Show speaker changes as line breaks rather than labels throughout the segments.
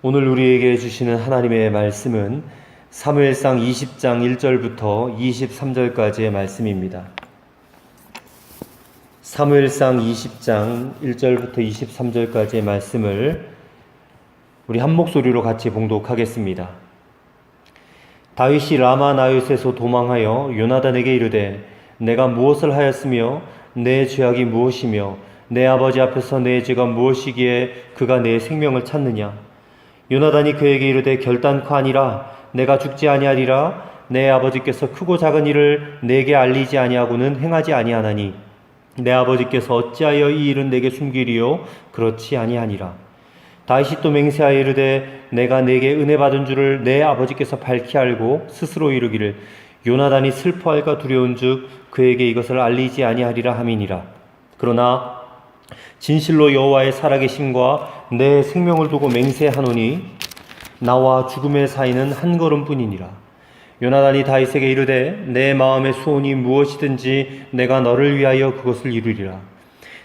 오늘 우리에게 주시는 하나님의 말씀은 사무엘상 20장 1절부터 23절까지의 말씀입니다. 사무엘상 20장 1절부터 23절까지의 말씀을 우리 한 목소리로 같이 봉독하겠습니다. 다윗이 라마 나요스에서 도망하여 요나단에게 이르되 내가 무엇을 하였으며 내 죄악이 무엇이며 내 아버지 앞에서 내 죄가 무엇이기에 그가 내 생명을 찾느냐. 요나단이 그에게 이르되 결단코 아니라 내가 죽지 아니하리라. 내 아버지께서 크고 작은 일을 내게 알리지 아니하고는 행하지 아니하나니 내 아버지께서 어찌하여 이 일은 내게 숨기리요 그렇지 아니하니라. 다윗이 또 맹세하여 이르되 내가 내게 은혜 받은 줄을 내 아버지께서 밝히 알고 스스로 이르기를 요나단이 슬퍼할까 두려운즉 그에게 이것을 알리지 아니하리라 함이니라. 그러나 진실로 여호와의 살아계심과 내 생명을 두고 맹세하노니 나와 죽음의 사이는 한 걸음뿐이니라. 요나단이 다윗에게 이르되 내 마음의 소원이 무엇이든지 내가 너를 위하여 그것을 이루리라.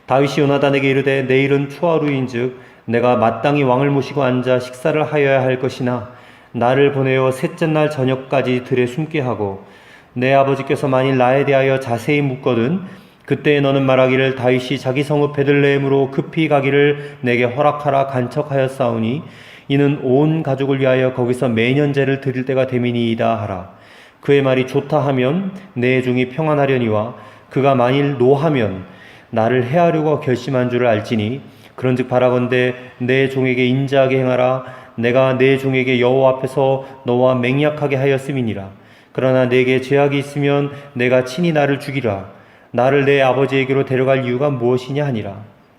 다윗이 요나단에게 이르되 내일은 초하루인즉 내가 마땅히 왕을 모시고 앉아 식사를 하여야 할 것이나 나를 보내어 셋째 날 저녁까지 들에 숨게 하고 내 아버지께서 만일 나에 대하여 자세히 묻거든 그때 너는 말하기를 다윗이 자기 성읍 베들레헴으로 급히 가기를 내게 허락하라 간척하였사오니 이는 온 가족을 위하여 거기서 매년 제를 드릴 때가 됨이니이다 하라. 그의 말이 좋다 하면 내 종이 평안하려니와 그가 만일 노하면 나를 해하려고 결심한 줄을 알지니 그런즉 바라건대 내 종에게 인자하게 행하라. 내가 내 종에게 여호와 앞에서 너와 맹약하게 하였음이니라. 그러나 내게 죄악이 있으면 내가 친히 나를 죽이라. 나를 내 아버지에게로 데려갈 이유가 무엇이냐 하니라.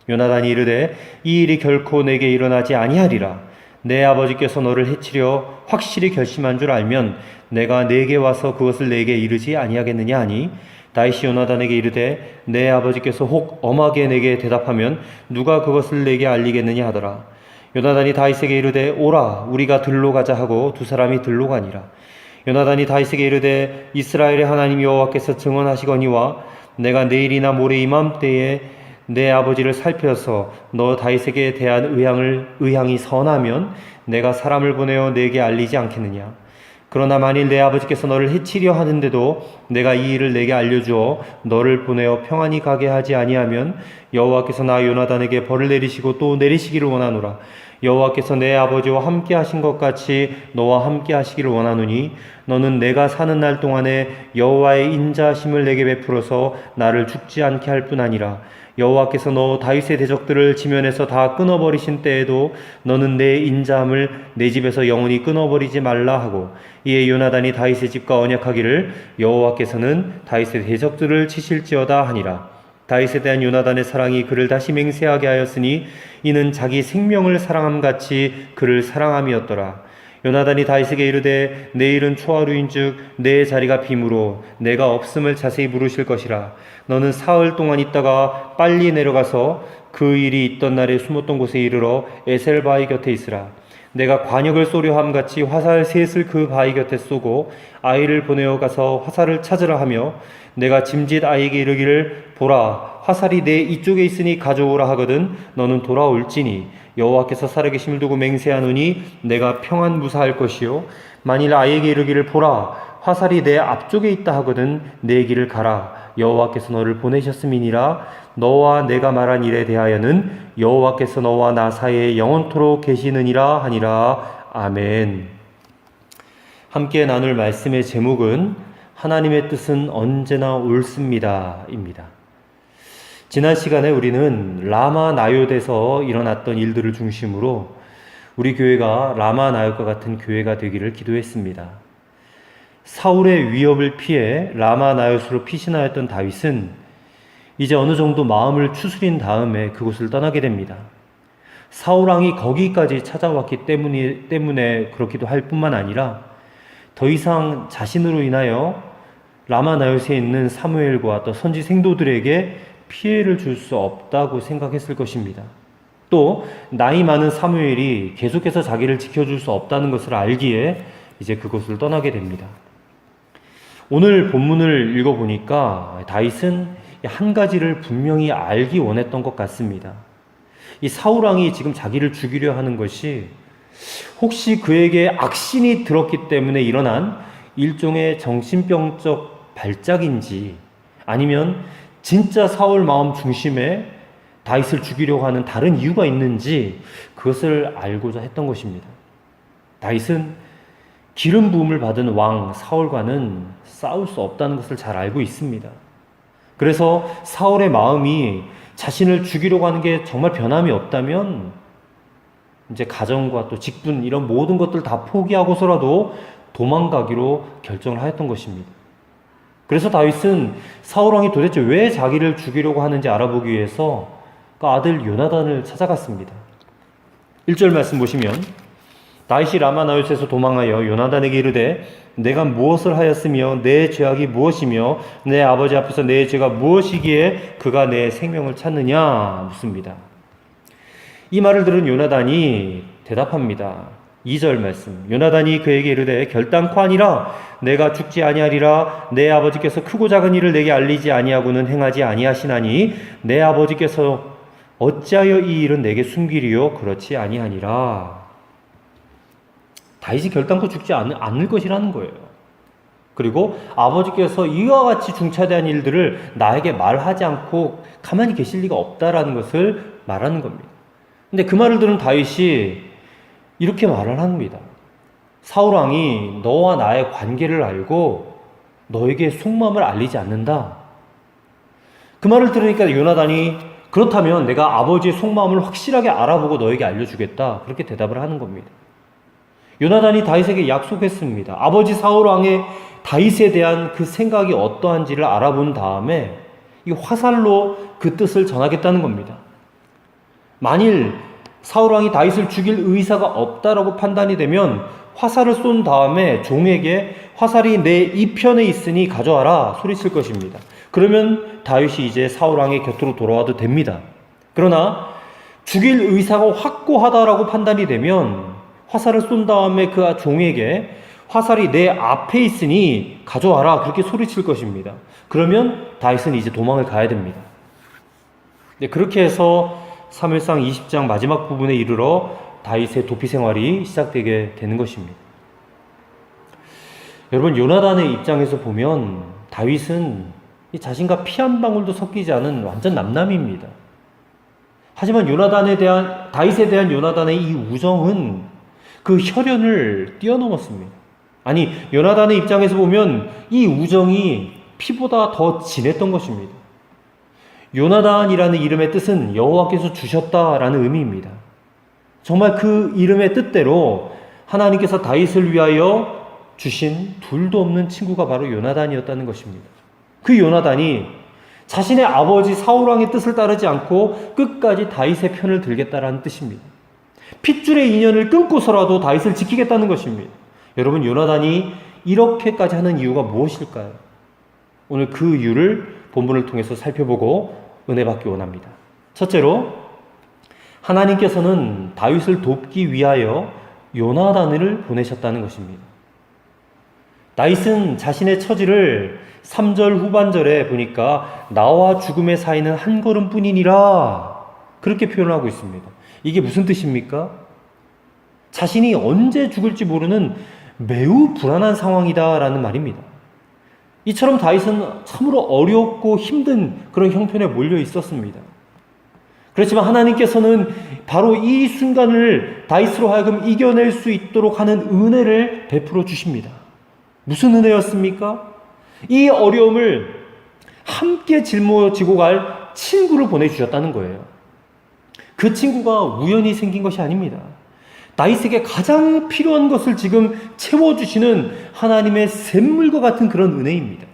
요나단이 이르되 이 일이 결코 내게 일어나지 아니하리라. 내 아버지께서 너를 해치려 확실히 결심한 줄 알면 내가 내게 와서 그것을 내게 이르지 아니하겠느냐 하니 다윗이 요나단에게 이르되 내 아버지께서 혹 엄하게 내게 대답하면 누가 그것을 내게 알리겠느냐 하더라. 요나단이 다윗에게 이르되 오라 우리가 들로 가자 하고 두 사람이 들로 가니라. 요나단이 다윗에게 이르되 이스라엘의 하나님 여호와께서 증언하시거니와 내가 내일이나 모레 이맘때에 내 아버지를 살펴서 너 다윗에게 대한 의향이 선하면 내가 사람을 보내어 내게 알리지 않겠느냐. 그러나 만일 내 아버지께서 너를 해치려 하는데도 내가 이 일을 내게 알려주어 너를 보내어 평안히 가게 하지 아니하면 여호와께서 나 요나단에게 벌을 내리시고 또 내리시기를 원하노라. 여호와께서 내 아버지와 함께 하신 것 같이 너와 함께 하시기를 원하노니 너는 내가 사는 날 동안에 여호와의 인자하심을 내게 베풀어서 나를 죽지 않게 할 뿐 아니라 여호와께서 너 다윗의 대적들을 지면에서 다 끊어버리신 때에도 너는 내 인자함을 내 집에서 영원히 끊어버리지 말라 하고 이에 요나단이 다윗의 집과 언약하기를 여호와께서는 다윗의 대적들을 치실지어다 하니라. 다윗에 대한 요나단의 사랑이 그를 다시 맹세하게 하였으니 이는 자기 생명을 사랑함같이 그를 사랑함이었더라. 요나단이 다윗에게 이르되 내일은 초하루인즉 내 자리가 빔으로 내가 없음을 자세히 물으실 것이라. 너는 사흘 동안 있다가 빨리 내려가서 그 일이 있던 날에 숨었던 곳에 이르러 에셀 바위 곁에 있으라. 내가 관역을 쏘려 함같이 화살 셋을 그 바위 곁에 쏘고 아이를 보내어 가서 화살을 찾으라 하며 내가 짐짓 아이에게 이르기를 보라 화살이 내 이쪽에 있으니 가져오라 하거든 너는 돌아올지니 여호와께서 살아계심을 두고 맹세하노니 내가 평안 무사할 것이요 만일 아이에게 이르기를 보라 화살이 내 앞쪽에 있다 하거든 내 길을 가라 여호와께서 너를 보내셨음이니라. 너와 내가 말한 일에 대하여는 여호와께서 너와 나 사이에 영원토록 계시느니라 하니라. 아멘. 함께 나눌 말씀의 제목은 하나님의 뜻은 언제나 옳습니다 입니다. 지난 시간에 우리는 라마 나요드에서 일어났던 일들을 중심으로 우리 교회가 라마 나요드과 같은 교회가 되기를 기도했습니다. 사울의 위협을 피해 라마 나요스로 피신하였던 다윗은 이제 어느 정도 마음을 추스린 다음에 그곳을 떠나게 됩니다. 사울왕이 거기까지 찾아왔기 때문에 그렇기도 할 뿐만 아니라 더 이상 자신으로 인하여 라마 나요스에 있는 사무엘과 또 선지 생도들에게 피해를 줄 수 없다고 생각했을 것입니다. 또 나이 많은 사무엘이 계속해서 자기를 지켜줄 수 없다는 것을 알기에 이제 그곳을 떠나게 됩니다. 오늘 본문을 읽어보니까 다윗은 한 가지를 분명히 알기 원했던 것 같습니다. 이 사울왕이 지금 자기를 죽이려 하는 것이 혹시 그에게 악신이 들었기 때문에 일어난 일종의 정신병적 발작인지, 아니면 진짜 사울 마음 중심에 다윗을 죽이려고 하는 다른 이유가 있는지 그것을 알고자 했던 것입니다. 다윗은 기름 부음을 받은 왕 사울과는 싸울 수 없다는 것을 잘 알고 있습니다. 그래서 사울의 마음이 자신을 죽이려고 하는 게 정말 변함이 없다면 이제 가정과 또 직분 이런 모든 것들 다 포기하고서라도 도망가기로 결정을 하였던 것입니다. 그래서 다윗은 사울 왕이 도대체 왜 자기를 죽이려고 하는지 알아보기 위해서 그 아들 요나단을 찾아갔습니다. 1절 말씀 보시면 다윗이 라마나요스에서 도망하여 요나단에게 이르되 내가 무엇을 하였으며 내 죄악이 무엇이며 내 아버지 앞에서 내 죄가 무엇이기에 그가 내 생명을 찾느냐 묻습니다. 이 말을 들은 요나단이 대답합니다. 2절 말씀. 요나단이 그에게 이르되 결단코 아니라 내가 죽지 아니하리라. 내 아버지께서 크고 작은 일을 내게 알리지 아니하고는 행하지 아니하시나니 내 아버지께서 어찌하여 이 일은 내게 숨기리요? 그렇지 아니하니라. 다윗이 결단코 죽지 않을 것이라는 거예요. 그리고 아버지께서 이와 같이 중차대한 일들을 나에게 말하지 않고 가만히 계실 리가 없다라는 것을 말하는 겁니다. 근데 그 말을 들은 다윗이 이렇게 말을 합니다. 사울왕이 너와 나의 관계를 알고 너에게 속마음을 알리지 않는다. 그 말을 들으니까 요나단이 그렇다면 내가 아버지의 속마음을 확실하게 알아보고 너에게 알려주겠다. 그렇게 대답을 하는 겁니다. 요나단이 다윗에게 약속했습니다. 아버지 사울왕의 다윗에 대한 그 생각이 어떠한지를 알아본 다음에 이 화살로 그 뜻을 전하겠다는 겁니다. 만일 사울왕이 다윗을 죽일 의사가 없다라고 판단이 되면 화살을 쏜 다음에 종에게 화살이 내 이편에 있으니 가져와라 소리칠 것입니다. 그러면 다윗이 이제 사울왕의 곁으로 돌아와도 됩니다. 그러나 죽일 의사가 확고하다라고 판단이 되면 화살을 쏜 다음에 그 종에게 화살이 내 앞에 있으니 가져와라 그렇게 소리칠 것입니다. 그러면 다윗은 이제 도망을 가야 됩니다. 그렇게 해서 사무엘상 20장 마지막 부분에 이르러 다윗의 도피 생활이 시작되게 되는 것입니다. 여러분, 요나단의 입장에서 보면 다윗은 자신과 피 한 방울도 섞이지 않은 완전 남남입니다. 하지만 다윗에 대한 요나단의 이 우정은 그 혈연을 뛰어넘었습니다. 아니, 요나단의 입장에서 보면 이 우정이 피보다 더 진했던 것입니다. 요나단이라는 이름의 뜻은 여호와께서 주셨다라는 의미입니다. 정말 그 이름의 뜻대로 하나님께서 다윗을 위하여 주신 둘도 없는 친구가 바로 요나단이었다는 것입니다. 그 요나단이 자신의 아버지 사울왕의 뜻을 따르지 않고 끝까지 다윗의 편을 들겠다라는 뜻입니다. 핏줄의 인연을 끊고서라도 다윗을 지키겠다는 것입니다. 여러분, 요나단이 이렇게까지 하는 이유가 무엇일까요? 오늘 그 이유를 본문을 통해서 살펴보고 은혜 받기 원합니다. 첫째로, 하나님께서는 다윗을 돕기 위하여 요나단을 보내셨다는 것입니다. 다윗은 자신의 처지를 3절 후반절에 보니까 나와 죽음의 사이는 한 걸음뿐이니라 그렇게 표현하고 있습니다. 이게 무슨 뜻입니까? 자신이 언제 죽을지 모르는 매우 불안한 상황이다라는 말입니다. 이처럼 다윗은 참으로 어렵고 힘든 그런 형편에 몰려 있었습니다. 그렇지만 하나님께서는 바로 이 순간을 다윗으로 하여금 이겨낼 수 있도록 하는 은혜를 베풀어 주십니다. 무슨 은혜였습니까? 이 어려움을 함께 짊어지고 갈 친구를 보내주셨다는 거예요. 그 친구가 우연히 생긴 것이 아닙니다. 다윗에게 가장 필요한 것을 지금 채워주시는 하나님의 샘물과 같은 그런 은혜입니다.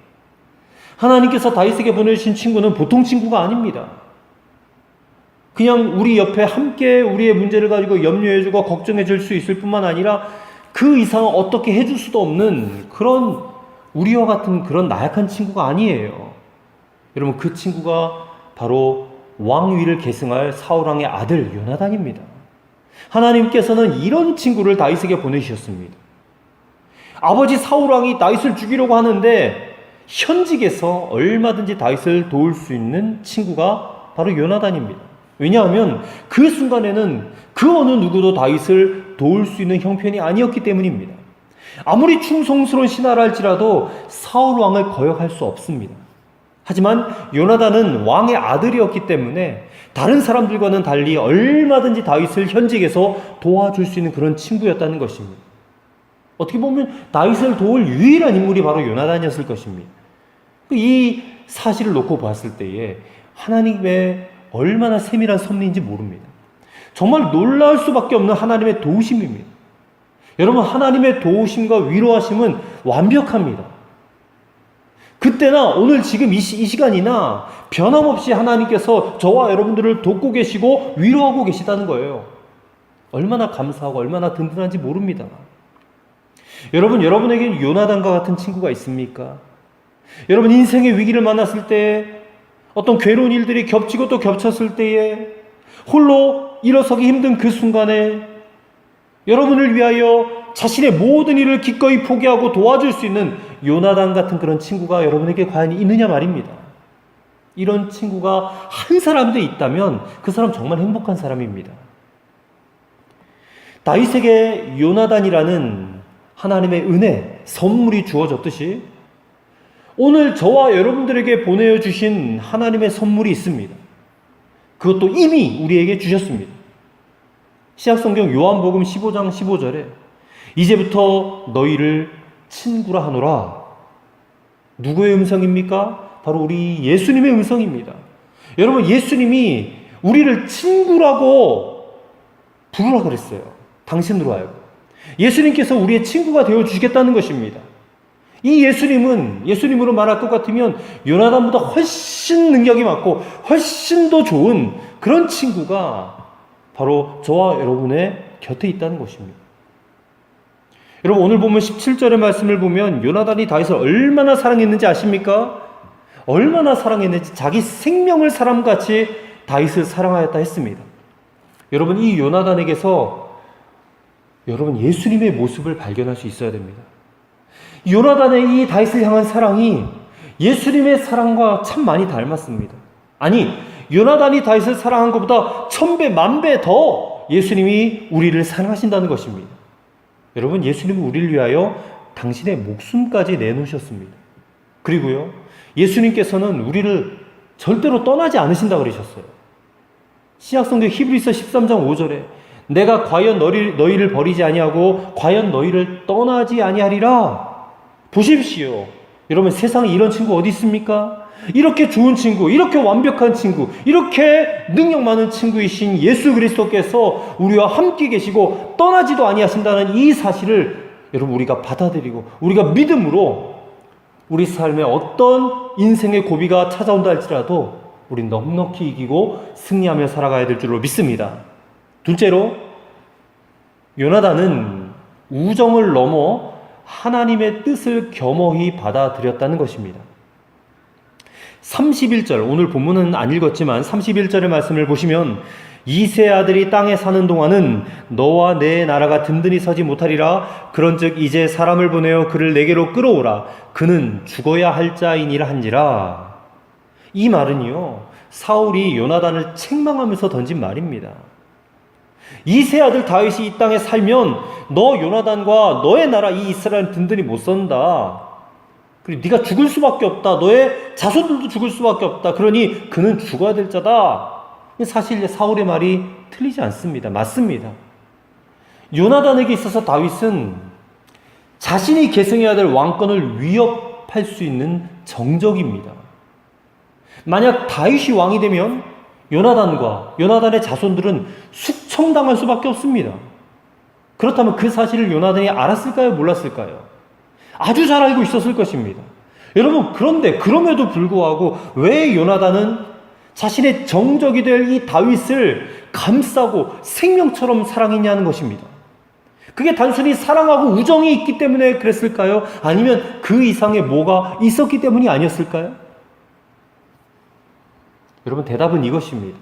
하나님께서 다윗에게 보내주신 친구는 보통 친구가 아닙니다. 그냥 우리 옆에 함께 우리의 문제를 가지고 염려해주고 걱정해줄 수 있을 뿐만 아니라 그 이상은 어떻게 해줄 수도 없는 그런 우리와 같은 그런 나약한 친구가 아니에요. 여러분, 그 친구가 바로 왕위를 계승할 사울왕의 아들 요나단입니다. 하나님께서는 이런 친구를 다윗에게 보내주셨습니다. 아버지 사울왕이 다윗을 죽이려고 하는데 현직에서 얼마든지 다윗을 도울 수 있는 친구가 바로 요나단입니다. 왜냐하면 그 순간에는 그 어느 누구도 다윗을 도울 수 있는 형편이 아니었기 때문입니다. 아무리 충성스러운 신하라 할지라도 사울 왕을 거역할 수 없습니다. 하지만 요나단은 왕의 아들이었기 때문에 다른 사람들과는 달리 얼마든지 다윗을 현직에서 도와줄 수 있는 그런 친구였다는 것입니다. 어떻게 보면 다윗을 도울 유일한 인물이 바로 요나단이었을 것입니다. 이 사실을 놓고 봤을 때에 하나님의 얼마나 세밀한 섭리인지 모릅니다. 정말 놀라울 수밖에 없는 하나님의 도우심입니다. 여러분, 하나님의 도우심과 위로하심은 완벽합니다. 그때나 오늘 지금 이 시간이나 변함없이 하나님께서 저와 여러분들을 돕고 계시고 위로하고 계시다는 거예요. 얼마나 감사하고 얼마나 든든한지 모릅니다. 여러분, 여러분에게 요나단과 같은 친구가 있습니까? 여러분, 인생의 위기를 만났을 때, 어떤 괴로운 일들이 겹치고 또 겹쳤을 때에, 홀로 일어서기 힘든 그 순간에 여러분을 위하여 자신의 모든 일을 기꺼이 포기하고 도와줄 수 있는 요나단 같은 그런 친구가 여러분에게 과연 있느냐 말입니다. 이런 친구가 한 사람도 있다면 그 사람 정말 행복한 사람입니다. 다윗에게 요나단이라는 하나님의 은혜, 선물이 주어졌듯이 오늘 저와 여러분들에게 보내주신 하나님의 선물이 있습니다. 그것도 이미 우리에게 주셨습니다. 신약성경 요한복음 15장 15절에 이제부터 너희를 친구라 하노라. 누구의 음성입니까? 바로 우리 예수님의 음성입니다. 여러분, 예수님이 우리를 친구라고 부르라 그랬어요. 당신으로 하여금. 예수님께서 우리의 친구가 되어주시겠다는 것입니다. 이 예수님으로 말할 것 같으면 요나단보다 훨씬 능력이 많고 훨씬 더 좋은 그런 친구가 바로 저와 여러분의 곁에 있다는 것입니다. 여러분, 오늘 보면 17절의 말씀을 보면 요나단이 다윗을 얼마나 사랑했는지 아십니까? 얼마나 사랑했는지 자기 생명을 사람같이 다윗을 사랑하였다 했습니다. 여러분, 이 요나단에게서 여러분 예수님의 모습을 발견할 수 있어야 됩니다. 요나단의 이 다윗을 향한 사랑이 예수님의 사랑과 참 많이 닮았습니다. 아니, 요나단이 다윗을 사랑한 것보다 1000배, 1000배 더 예수님이 우리를 사랑하신다는 것입니다. 여러분, 예수님은 우리를 위하여 당신의 목숨까지 내놓으셨습니다. 그리고요, 예수님께서는 우리를 절대로 떠나지 않으신다고 그러셨어요. 신약성경 히브리서 13장 5절에 내가 과연 너희를 버리지 아니하고 과연 너희를 떠나지 아니하리라. 보십시오. 여러분, 세상에 이런 친구 어디 있습니까? 이렇게 좋은 친구, 이렇게 완벽한 친구, 이렇게 능력 많은 친구이신 예수 그리스도께서 우리와 함께 계시고 떠나지도 아니하신다는 이 사실을 여러분 우리가 받아들이고 우리가 믿음으로 우리 삶에 어떤 인생의 고비가 찾아온다 할지라도 우린 넉넉히 이기고 승리하며 살아가야 될 줄로 믿습니다. 둘째로, 요나단은 우정을 넘어 하나님의 뜻을 겸허히 받아들였다는 것입니다. 31절, 오늘 본문은 안 읽었지만 31절의 말씀을 보시면 이세 아들이 땅에 사는 동안은 너와 내 나라가 든든히 서지 못하리라. 그런즉 이제 사람을 보내어 그를 내게로 끌어오라. 그는 죽어야 할 자이니라 한지라. 이 말은요, 사울이 요나단을 책망하면서 던진 말입니다. 이세 아들 다윗이 이 땅에 살면 너 요나단과 너의 나라 이 이스라엘은 든든히 못 선다. 그리고 네가 죽을 수밖에 없다. 너의 자손들도 죽을 수밖에 없다. 그러니 그는 죽어야 될 자다. 사실 사울의 말이 틀리지 않습니다. 맞습니다. 요나단에게 있어서 다윗은 자신이 계승해야 될 왕권을 위협할 수 있는 정적입니다. 만약 다윗이 왕이 되면 요나단과 요나단의 자손들은 숙청당할 수밖에 없습니다. 그렇다면 그 사실을 요나단이 알았을까요? 몰랐을까요? 아주 잘 알고 있었을 것입니다. 여러분, 그런데 그럼에도 불구하고 왜 요나단은 자신의 정적이 될 이 다윗을 감싸고 생명처럼 사랑했냐는 것입니다. 그게 단순히 사랑하고 우정이 있기 때문에 그랬을까요? 아니면 그 이상의 뭐가 있었기 때문이 아니었을까요? 여러분, 대답은 이것입니다.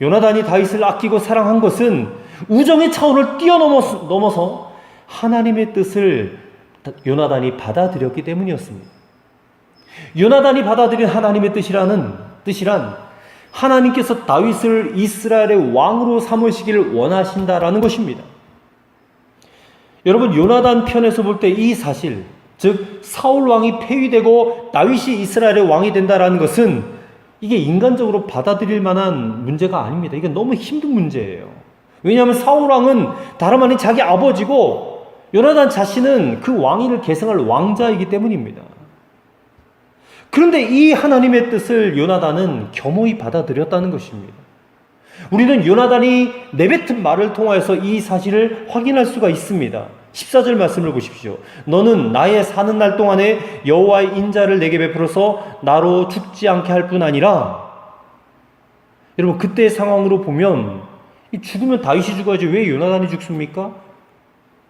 요나단이 다윗을 아끼고 사랑한 것은 우정의 차원을 뛰어넘어서 하나님의 뜻을 요나단이 받아들였기 때문이었습니다. 요나단이 받아들인 하나님의 뜻이란 하나님께서 다윗을 이스라엘의 왕으로 삼으시기를 원하신다라는 것입니다. 여러분, 요나단 편에서 볼 때 이 사실, 즉 사울 왕이 폐위되고 다윗이 이스라엘의 왕이 된다라는 것은 이게 인간적으로 받아들일 만한 문제가 아닙니다. 이게 너무 힘든 문제예요. 왜냐하면 사울 왕은 다름 아닌 자기 아버지고 요나단 자신은 그 왕위를 계승할 왕자이기 때문입니다. 그런데 이 하나님의 뜻을 요나단은 겸허히 받아들였다는 것입니다. 우리는 요나단이 내뱉은 말을 통하여서 이 사실을 확인할 수가 있습니다. 14절 말씀을 보십시오. 너는 나의 사는 날 동안에 여호와의 인자를 내게 베풀어서 나로 죽지 않게 할 뿐 아니라, 여러분 그때의 상황으로 보면 죽으면 다윗이 죽어야지 왜 요나단이 죽습니까?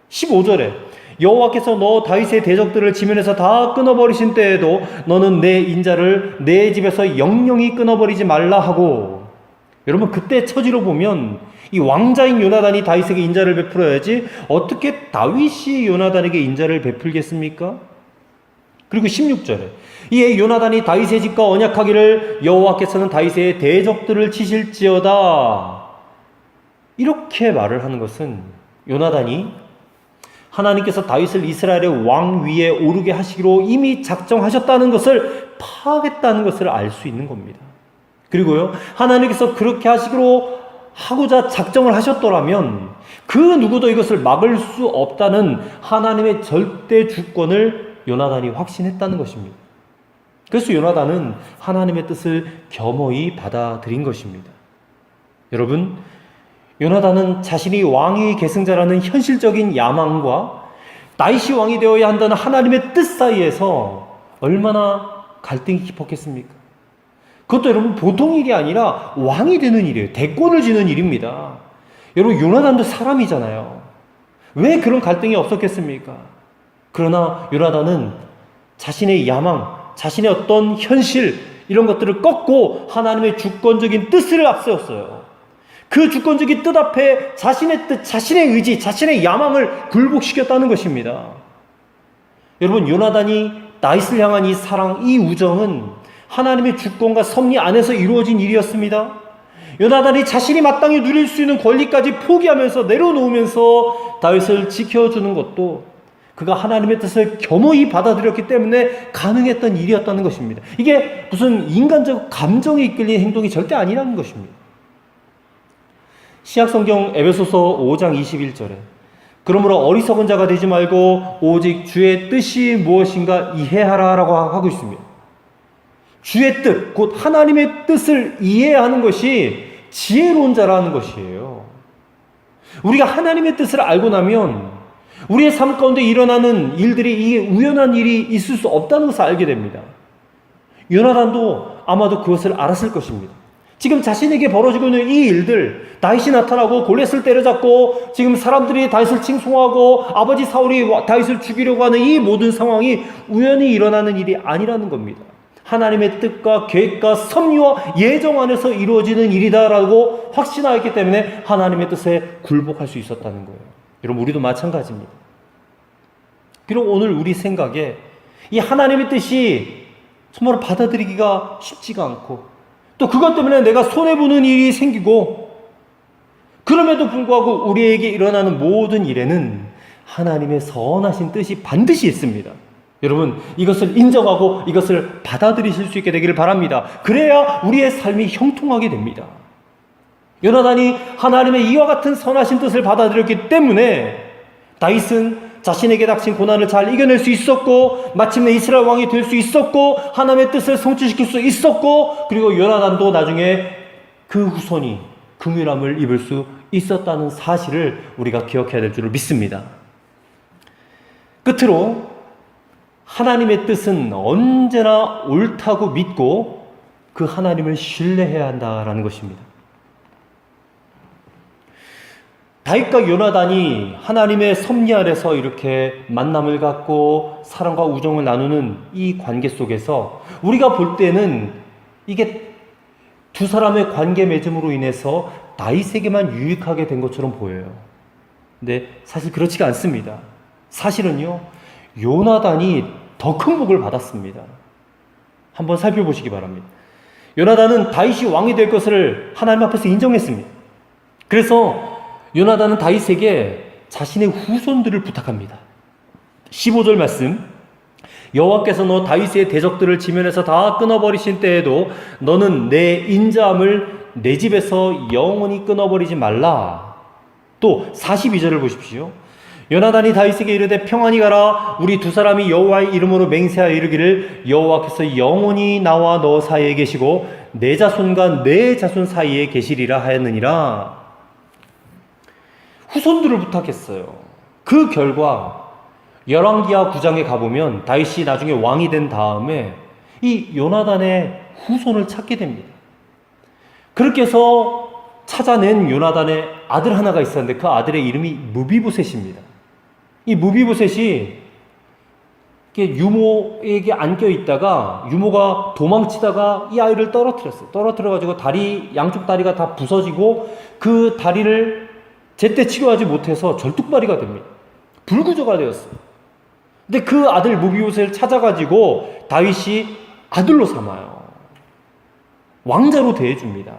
15절에 여호와께서 너 다윗의 대적들을 지면에서 다 끊어버리신 때에도 너는 내 인자를 내 집에서 영영히 끊어버리지 말라 하고, 여러분 그때 처지로 보면 이 왕자인 요나단이 다윗에게 인자를 베풀어야지 어떻게 다윗이 요나단에게 인자를 베풀겠습니까? 그리고 16절에 이에 요나단이 다윗의 집과 언약하기를 여호와께서는 다윗의 대적들을 치실지어다, 이렇게 말을 하는 것은 요나단이 하나님께서 다윗을 이스라엘의 왕 위에 오르게 하시기로 이미 작정하셨다는 것을 파악했다는 것을 알 수 있는 겁니다. 그리고요, 하나님께서 그렇게 하시기로 하고자 작정을 하셨더라면 그 누구도 이것을 막을 수 없다는 하나님의 절대 주권을 요나단이 확신했다는 것입니다. 그래서 요나단은 하나님의 뜻을 겸허히 받아들인 것입니다. 여러분, 요나단은 자신이 왕위 계승자라는 현실적인 야망과 다윗이 왕이 되어야 한다는 하나님의 뜻 사이에서 얼마나 갈등이 깊었겠습니까? 그것도 여러분 보통 일이 아니라 왕이 되는 일이에요. 대권을 지는 일입니다. 여러분 요나단도 사람이잖아요. 왜 그런 갈등이 없었겠습니까? 그러나 요나단은 자신의 야망, 자신의 어떤 현실 이런 것들을 꺾고 하나님의 주권적인 뜻을 앞세웠어요. 그 주권적인 뜻 앞에 자신의 뜻, 자신의 의지, 자신의 야망을 굴복시켰다는 것입니다. 여러분 요나단이 다윗을 향한 이 사랑, 이 우정은 하나님의 주권과 섭리 안에서 이루어진 일이었습니다. 요나단이 자신이 마땅히 누릴 수 있는 권리까지 포기하면서 내려놓으면서 다윗을 지켜주는 것도 그가 하나님의 뜻을 겸허히 받아들였기 때문에 가능했던 일이었다는 것입니다. 이게 무슨 인간적 감정에 이끌린 행동이 절대 아니라는 것입니다. 신약성경 에베소서 5장 21절에 그러므로 어리석은 자가 되지 말고 오직 주의 뜻이 무엇인가 이해하라라고 하고 있습니다. 주의 뜻, 곧 하나님의 뜻을 이해하는 것이 지혜로운 자라는 것이에요. 우리가 하나님의 뜻을 알고 나면 우리의 삶 가운데 일어나는 일들이 이게 우연한 일이 있을 수 없다는 것을 알게 됩니다. 요나단도 아마도 그것을 알았을 것입니다. 지금 자신에게 벌어지고 있는 이 일들, 다윗이 나타나고 골리앗을 때려잡고 지금 사람들이 다윗을 칭송하고 아버지 사울이 다윗을 죽이려고 하는 이 모든 상황이 우연히 일어나는 일이 아니라는 겁니다. 하나님의 뜻과 계획과 섭리와 예정 안에서 이루어지는 일이다라고 확신하였기 때문에 하나님의 뜻에 굴복할 수 있었다는 거예요. 여러분 우리도 마찬가지입니다. 비록 오늘 우리 생각에 이 하나님의 뜻이 정말 받아들이기가 쉽지가 않고 또 그것 때문에 내가 손해보는 일이 생기고 그럼에도 불구하고 우리에게 일어나는 모든 일에는 하나님의 선하신 뜻이 반드시 있습니다. 여러분 이것을 인정하고 이것을 받아들이실 수 있게 되기를 바랍니다. 그래야 우리의 삶이 형통하게 됩니다. 요나단이 하나님의 이와 같은 선하신 뜻을 받아들였기 때문에 다윗은 자신에게 닥친 고난을 잘 이겨낼 수 있었고 마침내 이스라엘 왕이 될 수 있었고 하나님의 뜻을 성취시킬 수 있었고 그리고 요나단도 나중에 그 후손이 긍휼함을 입을 수 있었다는 사실을 우리가 기억해야 될 줄을 믿습니다. 끝으로 하나님의 뜻은 언제나 옳다고 믿고 그 하나님을 신뢰해야 한다라는 것입니다. 다윗과 요나단이 하나님의 섭리 아래서 이렇게 만남을 갖고 사랑과 우정을 나누는 이 관계 속에서 우리가 볼 때는 이게 두 사람의 관계 맺음으로 인해서 다윗에게만 유익하게 된 것처럼 보여요. 근데 사실 그렇지가 않습니다. 사실은요, 요나단이 더 큰 복을 받았습니다. 한번 살펴보시기 바랍니다. 요나단은 다윗이 왕이 될 것을 하나님 앞에서 인정했습니다. 그래서 요나단은 다윗에게 자신의 후손들을 부탁합니다. 15절 말씀, 여호와께서 너 다윗의 대적들을 지면에서 다 끊어버리신 때에도 너는 내 인자함을 내 집에서 영원히 끊어버리지 말라. 또 42절을 보십시오. 요나단이 다윗에게 이르되 평안히 가라. 우리 두 사람이 여호와의 이름으로 맹세하여 이르기를 영호와께서 영원히 나와 너 사이에 계시고 내 자손과 내 자손 사이에 계시리라 하였느니라. 후손들을 부탁했어요. 그 결과 열왕기하 9장에 가보면 다윗이 나중에 왕이 된 다음에 이 요나단의 후손을 찾게 됩니다. 그렇게 해서 찾아낸 요나단의 아들 하나가 있었는데 그 아들의 이름이 무비보셋입니다. 이 무비보셋이 유모에게 안겨 있다가 유모가 도망치다가 이 아이를 떨어뜨렸어요. 떨어뜨려가지고 양쪽 다리가 다 부서지고 그 다리를 제때 치료하지 못해서 절뚝발이가 됩니다. 불구조가 되었어요. 근데 그 아들 무비보셋을 찾아가지고 다윗이 아들로 삼아요. 왕자로 대해줍니다.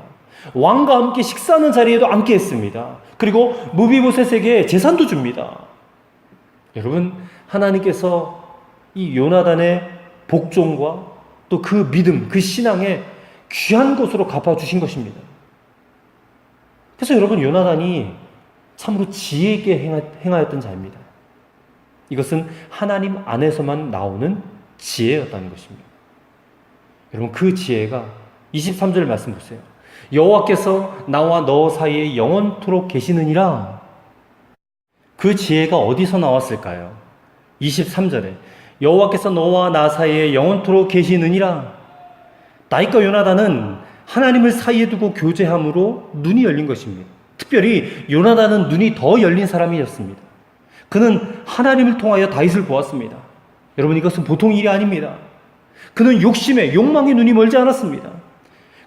왕과 함께 식사하는 자리에도 함께 했습니다. 그리고 무비보셋에게 재산도 줍니다. 여러분, 하나님께서 이 요나단의 복종과 또 그 믿음, 그 신앙에 귀한 것으로 갚아주신 것입니다. 그래서 여러분, 요나단이 참으로 지혜 있게 행하였던 자입니다. 이것은 하나님 안에서만 나오는 지혜였다는 것입니다. 여러분, 그 지혜가 23절 말씀 보세요. 여호와께서 나와 너 사이에 영원토록 계시느니라. 그 지혜가 어디서 나왔을까요? 23절에 여호와께서 너와 나 사이에 영원토록 계시느니라. 다윗과 요나단은 하나님을 사이에 두고 교제함으로 눈이 열린 것입니다. 특별히 요나단은 눈이 더 열린 사람이었습니다. 그는 하나님을 통하여 다윗을 보았습니다. 여러분, 이것은 보통 일이 아닙니다. 그는 욕망의 눈이 멀지 않았습니다.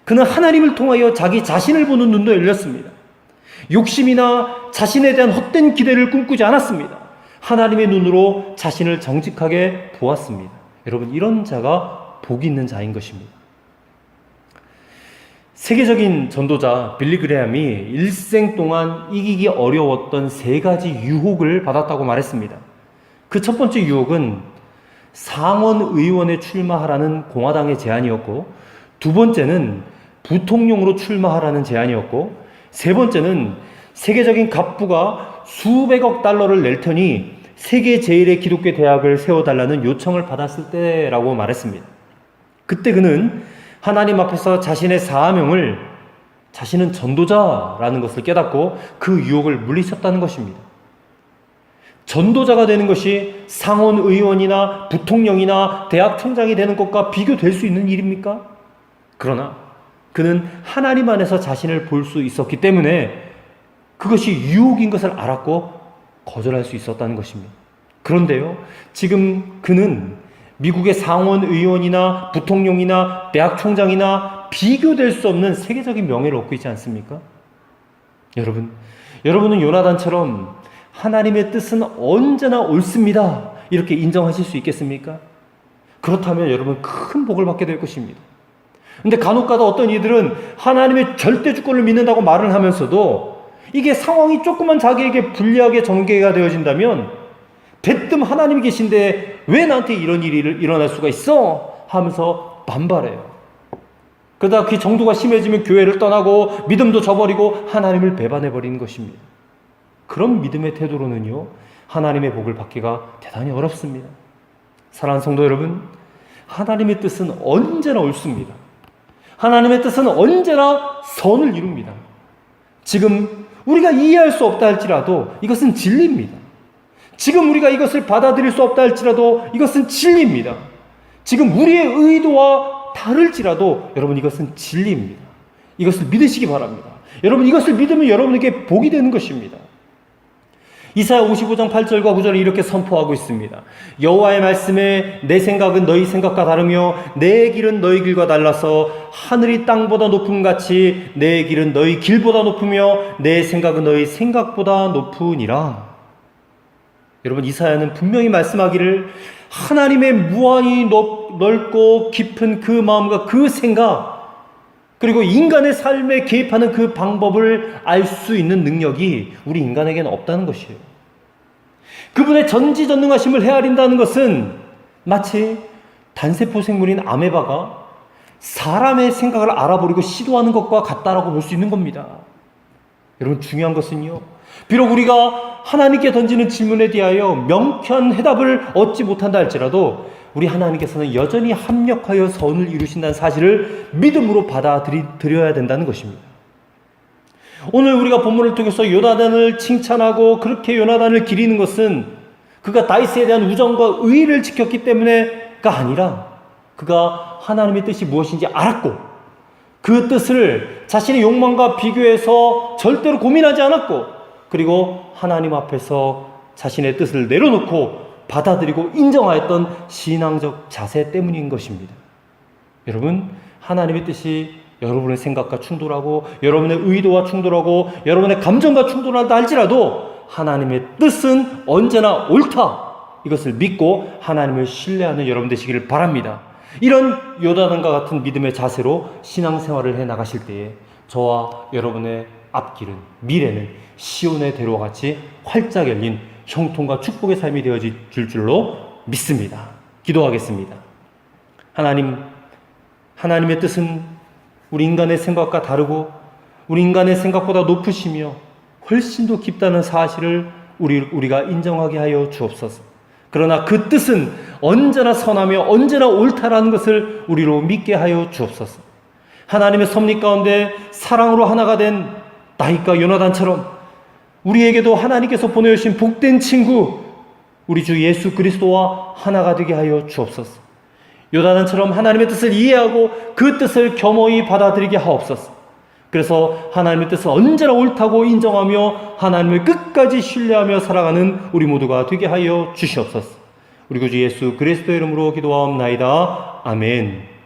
그는 하나님을 통하여 자기 자신을 보는 눈도 열렸습니다. 욕심이나 자신에 대한 헛된 기대를 꿈꾸지 않았습니다. 하나님의 눈으로 자신을 정직하게 보았습니다. 여러분, 이런 자가 복이 있는 자인 것입니다. 세계적인 전도자 빌리 그레함이 일생 동안 이기기 어려웠던 3가지 유혹을 받았다고 말했습니다. 그 첫 번째 유혹은 상원 의원에 출마하라는 공화당의 제안이었고, 두 번째는 부통령으로 출마하라는 제안이었고, 세 번째는 세계적인 갑부가 수백억 달러를 낼 테니 세계 제1의 기독교 대학을 세워달라는 요청을 받았을 때라고 말했습니다. 그때 그는 하나님 앞에서 자신의 사명을, 자신은 전도자라는 것을 깨닫고 그 유혹을 물리쳤다는 것입니다. 전도자가 되는 것이 상원 의원이나 부통령이나 대학 총장이 되는 것과 비교될 수 있는 일입니까? 그러나 그는 하나님 안에서 자신을 볼 수 있었기 때문에 그것이 유혹인 것을 알았고 거절할 수 있었다는 것입니다. 그런데요, 지금 그는 미국의 상원 의원이나 부통령이나 대학 총장이나 비교될 수 없는 세계적인 명예를 얻고 있지 않습니까? 여러분은 요나단처럼 하나님의 뜻은 언제나 옳습니다, 이렇게 인정하실 수 있겠습니까? 그렇다면 여러분, 큰 복을 받게 될 것입니다. 근데 간혹가다 어떤 이들은 하나님의 절대 주권을 믿는다고 말을 하면서도 이게 상황이 조금만 자기에게 불리하게 전개가 되어진다면 대뜸 하나님이 계신데 왜 나한테 이런 일이 일어날 수가 있어? 하면서 반발해요. 그러다 그 정도가 심해지면 교회를 떠나고 믿음도 저버리고 하나님을 배반해버리는 것입니다. 그런 믿음의 태도로는요, 하나님의 복을 받기가 대단히 어렵습니다. 사랑하는 성도 여러분, 하나님의 뜻은 언제나 옳습니다. 하나님의 뜻은 언제나 선을 이룹니다. 지금 우리가 이해할 수 없다 할지라도 이것은 진리입니다. 지금 우리가 이것을 받아들일 수 없다 할지라도 이것은 진리입니다. 지금 우리의 의도와 다를지라도 여러분, 이것은 진리입니다. 이것을 믿으시기 바랍니다. 여러분, 이것을 믿으면 여러분에게 복이 되는 것입니다. 이사야 55장 8절과 9절을 이렇게 선포하고 있습니다. 여호와의 말씀에 내 생각은 너희 생각과 다르며 내 길은 너희 길과 달라서 하늘이 땅보다 높음같이 내 길은 너희 길보다 높으며 내 생각은 너희 생각보다 높으니라. 여러분, 이사야는 분명히 말씀하기를 하나님의 무한히 넓고 깊은 그 마음과 그 생각, 그리고 인간의 삶에 개입하는 그 방법을 알 수 있는 능력이 우리 인간에게는 없다는 것이에요. 그분의 전지전능하심을 헤아린다는 것은 마치 단세포 생물인 아메바가 사람의 생각을 알아보려고 시도하는 것과 같다라고 볼 수 있는 겁니다. 여러분, 중요한 것은요, 비록 우리가 하나님께 던지는 질문에 대하여 명쾌한 해답을 얻지 못한다 할지라도 우리 하나님께서는 여전히 합력하여 선을 이루신다는 사실을 믿음으로 받아들여야 된다는 것입니다. 오늘 우리가 본문을 통해서 요나단을 칭찬하고 그렇게 요나단을 기리는 것은 그가 다윗에 대한 우정과 의의를 지켰기 때문에가 아니라 그가 하나님의 뜻이 무엇인지 알았고 그 뜻을 자신의 욕망과 비교해서 절대로 고민하지 않았고 그리고 하나님 앞에서 자신의 뜻을 내려놓고 받아들이고 인정하였던 신앙적 자세 때문인 것입니다. 여러분, 하나님의 뜻이 여러분의 생각과 충돌하고 여러분의 의도와 충돌하고 여러분의 감정과 충돌한다 할지라도 하나님의 뜻은 언제나 옳다, 이것을 믿고 하나님을 신뢰하는 여러분 되시기를 바랍니다. 이런 요나단과 같은 믿음의 자세로 신앙생활을 해나가실 때에 저와 여러분의 앞길은, 미래는 시온의 대로와 같이 활짝 열린 형통과 축복의 삶이 되어질 줄로 믿습니다. 기도하겠습니다. 하나님의 뜻은 우리 인간의 생각과 다르고 우리 인간의 생각보다 높으시며 훨씬 더 깊다는 사실을 우리가 인정하게 하여 주옵소서. 그러나 그 뜻은 언제나 선하며 언제나 옳다라는 것을 우리로 믿게 하여 주옵소서. 하나님의 섭리 가운데 사랑으로 하나가 된 다윗과 요나단처럼 우리에게도 하나님께서 보내주신 복된 친구 우리 주 예수 그리스도와 하나가 되게 하여 주옵소서. 요나단처럼 하나님의 뜻을 이해하고 그 뜻을 겸허히 받아들이게 하옵소서. 그래서 하나님의 뜻은 언제나 옳다고 인정하며 하나님을 끝까지 신뢰하며 살아가는 우리 모두가 되게 하여 주시옵소서. 우리 구주 예수 그리스도의 이름으로 기도하옵나이다. 아멘.